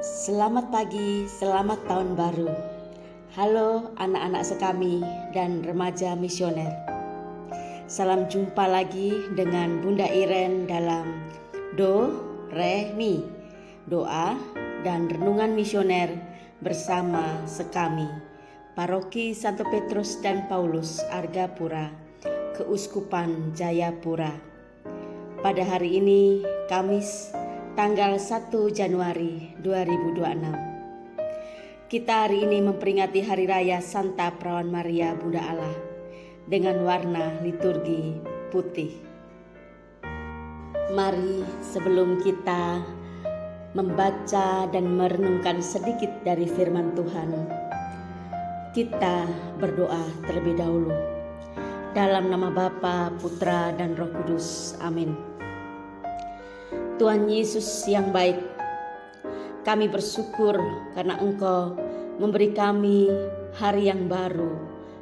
Selamat pagi, selamat tahun baru. Halo anak-anak sekami dan remaja misioner. Salam jumpa lagi dengan Bunda Iren dalam Do, Re, Mi, doa dan renungan misioner bersama sekami, Paroki Santo Petrus dan Paulus Argapura, Keuskupan Jayapura. Pada hari ini, Kamis, tanggal 1 Januari 2026. Kita hari ini memperingati Hari Raya Santa Perawan Maria Bunda Allah dengan warna liturgi putih. Mari sebelum kita membaca dan merenungkan sedikit dari firman Tuhan, kita berdoa terlebih dahulu. Dalam nama Bapa, Putra, dan Roh Kudus. Amin. Tuhan Yesus yang baik, kami bersyukur karena Engkau memberi kami hari yang baru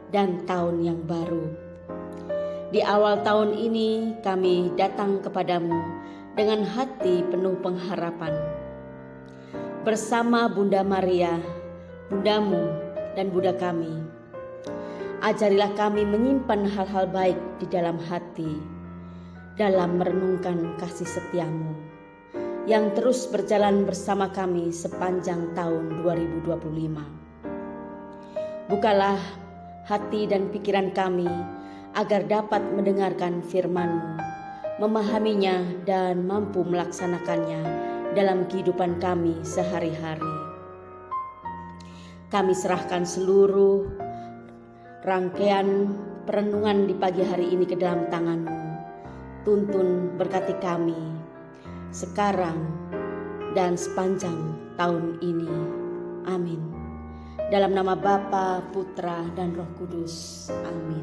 dan tahun yang baru. Di awal tahun ini kami datang kepadamu dengan hati penuh pengharapan. Bersama Bunda Maria, Bundamu dan Bunda kami, ajarilah kami menyimpan hal-hal baik di dalam hati, dalam merenungkan kasih setiamu yang terus berjalan bersama kami sepanjang tahun 2025. Bukalah hati dan pikiran kami agar dapat mendengarkan firman-Mu, memahaminya dan mampu melaksanakannya dalam kehidupan kami sehari-hari. Kami serahkan seluruh rangkaian perenungan di pagi hari ini ke dalam tangan-Mu. Tuntun berkati kami sekarang dan sepanjang tahun ini. Amin. Dalam nama Bapa, Putra, dan Roh Kudus. Amin.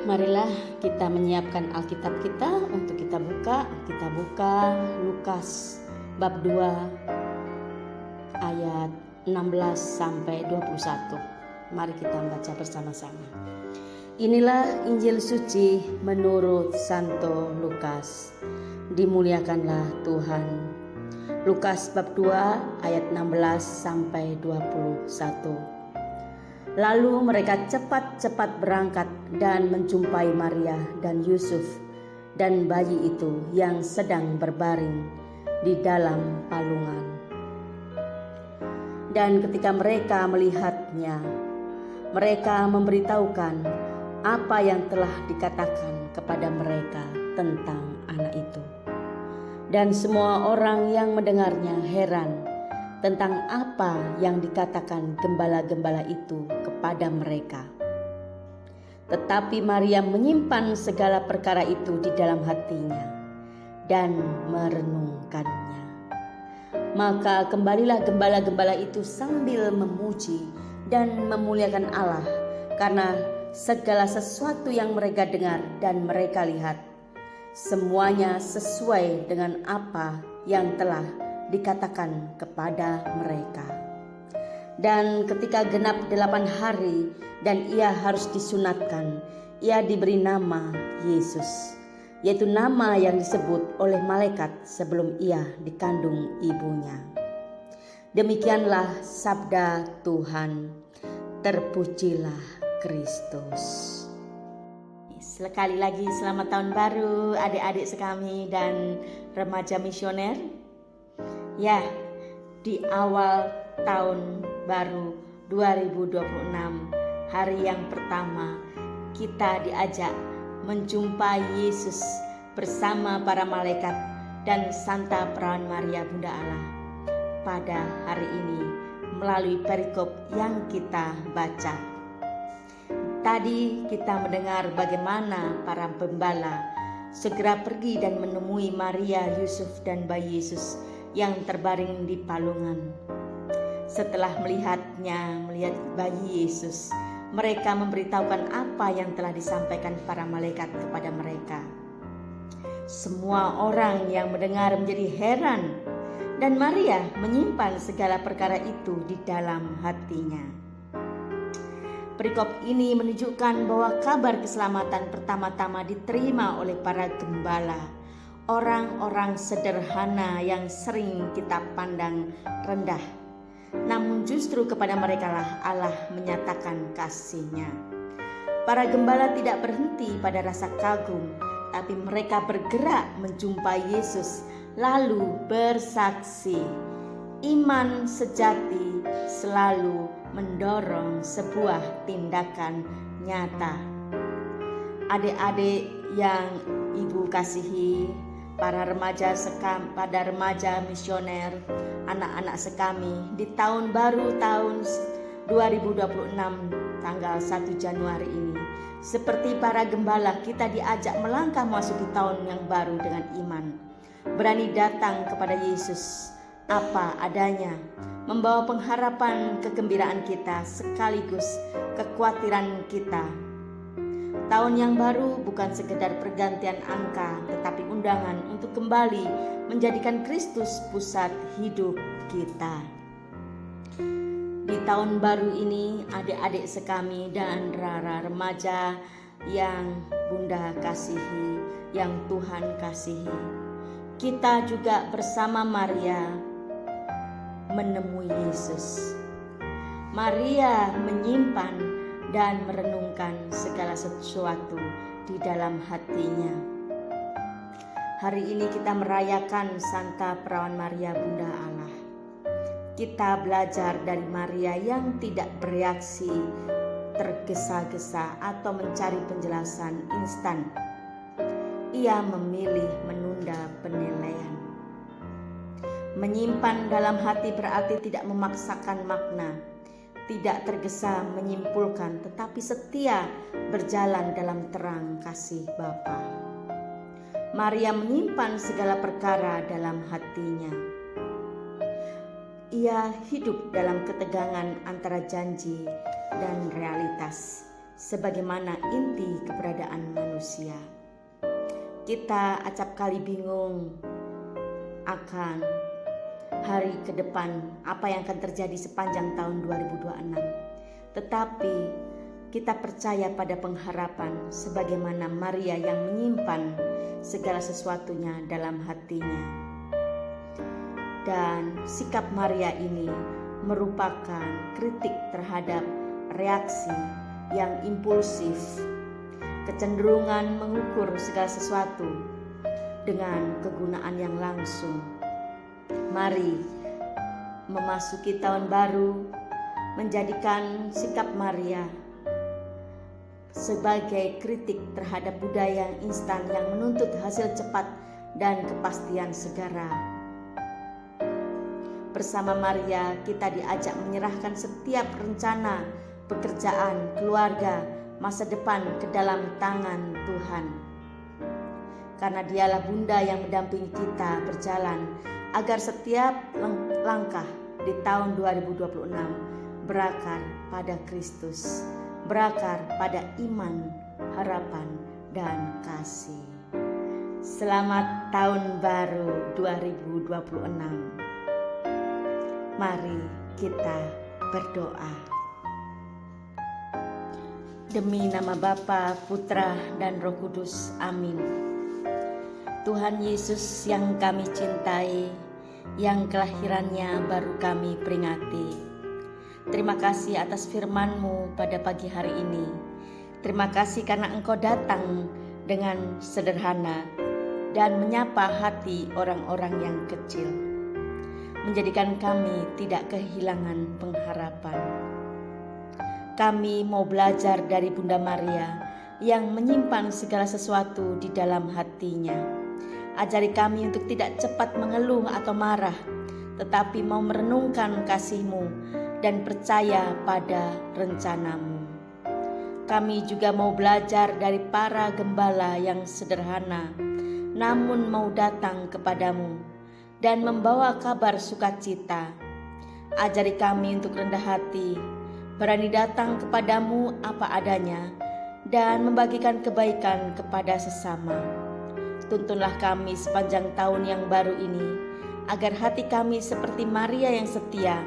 Marilah kita menyiapkan Alkitab kita untuk kita buka. Kita buka Lukas bab 2 ayat 16 sampai 21. Mari kita baca bersama-sama. Inilah Injil suci menurut Santo Lukas. Dimuliakanlah Tuhan. Lukas bab 2 ayat 16 sampai 21. Lalu mereka cepat-cepat berangkat dan menjumpai Maria dan Yusuf dan bayi itu yang sedang berbaring di dalam palungan. Dan ketika mereka melihatnya, mereka memberitahukan apa yang telah dikatakan kepada mereka tentang anak itu. Dan semua orang yang mendengarnya heran tentang apa yang dikatakan gembala-gembala itu kepada mereka. Tetapi Maria menyimpan segala perkara itu di dalam hatinya dan merenungkannya. Maka kembalilah gembala-gembala itu sambil memuji dan memuliakan Allah karena segala sesuatu yang mereka dengar dan mereka lihat, semuanya sesuai dengan apa yang telah dikatakan kepada mereka. Dan ketika genap 8 hari dan ia harus disunatkan, ia diberi nama Yesus, yaitu nama yang disebut oleh malaikat sebelum ia dikandung ibunya. Demikianlah sabda Tuhan. Terpujilah Kristus. Sekali lagi selamat tahun baru adik-adik sekami dan remaja misioner. Ya, di awal tahun baru 2026, hari yang pertama, kita diajak menjumpai Yesus bersama para malaikat dan Santa Perawan Maria Bunda Allah pada hari ini melalui perikop yang kita baca. Tadi kita mendengar bagaimana para pembala segera pergi dan menemui Maria, Yusuf, dan bayi Yesus yang terbaring di palungan. Setelah melihat bayi Yesus, mereka memberitahukan apa yang telah disampaikan para malaikat kepada mereka. Semua orang yang mendengar menjadi heran, dan Maria menyimpan segala perkara itu di dalam hatinya. Perikop ini menunjukkan bahwa kabar keselamatan pertama-tama diterima oleh para gembala orang-orang sederhana yang sering kita pandang rendah. Namun justru kepada merekalah Allah menyatakan kasih-Nya. Para gembala tidak berhenti pada rasa kagum, tapi mereka bergerak menjumpai Yesus lalu bersaksi. Iman sejati selalu mendorong sebuah tindakan nyata. Adik-adik yang Ibu kasihi, para remaja misioner, anak-anak sekami, di tahun baru tahun 2026 tanggal 1 Januari ini, seperti para gembala, kita diajak melangkah memasuki tahun yang baru dengan iman, berani datang kepada Yesus apa adanya, membawa pengharapan kegembiraan kita sekaligus kekhawatiran kita. Tahun yang baru bukan sekedar pergantian angka, tetapi undangan untuk kembali menjadikan Kristus pusat hidup kita. Di tahun baru ini, adik-adik sekami dan Rara remaja yang Bunda kasihi, yang Tuhan kasihi, kita juga bersama Maria menemui Yesus. Maria menyimpan dan merenungkan segala sesuatu di dalam hatinya. Hari ini kita merayakan Santa Perawan Maria Bunda Allah. Kita belajar dari Maria yang tidak bereaksi tergesa-gesa atau mencari penjelasan instan. Ia memilih menunda penilaian. Menyimpan dalam hati berarti tidak memaksakan makna, tidak tergesa menyimpulkan, tetapi setia berjalan dalam terang kasih Bapa. Maria menyimpan segala perkara dalam hatinya. Ia hidup dalam ketegangan antara janji dan realitas, sebagaimana inti keberadaan manusia. Kita acap kali bingung akan hari ke depan, apa yang akan terjadi sepanjang tahun 2026. Tetapi kita percaya pada pengharapan sebagaimana Maria yang menyimpan segala sesuatunya dalam hatinya. Dan sikap Maria ini merupakan kritik terhadap reaksi yang impulsif, kecenderungan mengukur segala sesuatu dengan kegunaan yang langsung. Mari memasuki tahun baru menjadikan sikap Maria sebagai kritik terhadap budaya instan yang menuntut hasil cepat dan kepastian segera. Bersama Maria kita diajak menyerahkan setiap rencana, pekerjaan, keluarga, masa depan ke dalam tangan Tuhan. Karena Dialah Bunda yang mendampingi kita berjalan agar setiap langkah di tahun 2026 berakar pada Kristus, berakar pada iman, harapan, dan kasih. Selamat Tahun Baru 2026. Mari kita berdoa. Demi nama Bapa, Putra, dan Roh Kudus. Amin. Tuhan Yesus yang kami cintai, yang kelahirannya baru kami peringati. Terima kasih atas firman-Mu pada pagi hari ini. Terima kasih karena Engkau datang dengan sederhana dan menyapa hati orang-orang yang kecil, menjadikan kami tidak kehilangan pengharapan. Kami mau belajar dari Bunda Maria yang menyimpan segala sesuatu di dalam hatinya. Ajari kami untuk tidak cepat mengeluh atau marah, tetapi mau merenungkan kasih-Mu dan percaya pada rencana-Mu. Kami juga mau belajar dari para gembala yang sederhana, namun mau datang kepadamu dan membawa kabar sukacita. Ajari kami untuk rendah hati, berani datang kepadamu apa adanya, dan membagikan kebaikan kepada sesama. Tuntunlah kami sepanjang tahun yang baru ini, agar hati kami seperti Maria yang setia,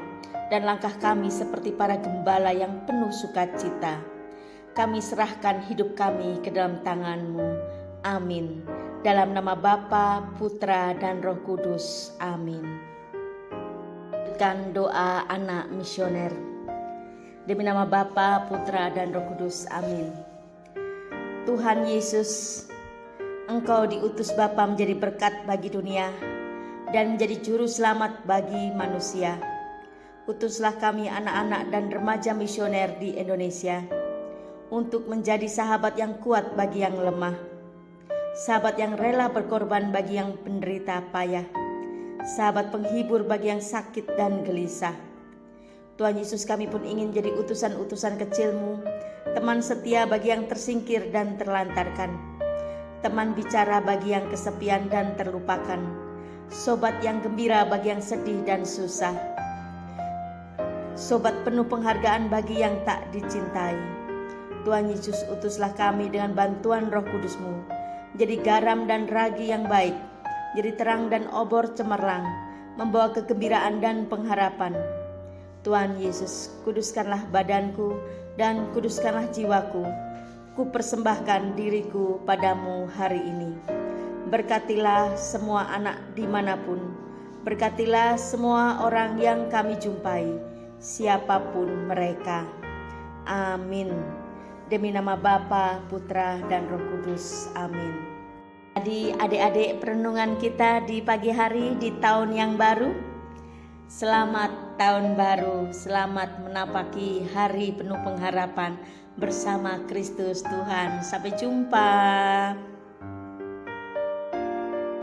dan langkah kami seperti para gembala yang penuh sukacita. Kami serahkan hidup kami ke dalam tangan-Mu. Amin. Dalam nama Bapa, Putra, dan Roh Kudus. Amin. Doa anak misioner. Demi nama Bapa, Putra, dan Roh Kudus. Amin. Tuhan Yesus, Engkau diutus Bapa menjadi berkat bagi dunia dan menjadi juru selamat bagi manusia. Utuslah kami anak-anak dan remaja misioner di Indonesia untuk menjadi sahabat yang kuat bagi yang lemah, sahabat yang rela berkorban bagi yang penderita payah, sahabat penghibur bagi yang sakit dan gelisah. Tuhan Yesus, kami pun ingin jadi utusan-utusan kecil-Mu, teman setia bagi yang tersingkir dan terlantarkan, teman bicara bagi yang kesepian dan terlupakan, sobat yang gembira bagi yang sedih dan susah, sobat penuh penghargaan bagi yang tak dicintai. Tuhan Yesus, utuslah kami dengan bantuan Roh Kudus-Mu, jadi garam dan ragi yang baik, jadi terang dan obor cemerlang, membawa kegembiraan dan pengharapan. Tuhan Yesus, kuduskanlah badanku dan kuduskanlah jiwaku. Ku persembahkan diriku padamu hari ini. Berkatilah semua anak dimanapun, berkatilah semua orang yang kami jumpai, siapapun mereka. Amin. Demi nama Bapa, Putra, dan Roh Kudus. Amin. Jadi adik-adik, perenungan kita di pagi hari di tahun yang baru. Selamat tahun baru, selamat menapaki hari penuh pengharapan bersama Kristus Tuhan. Sampai jumpa.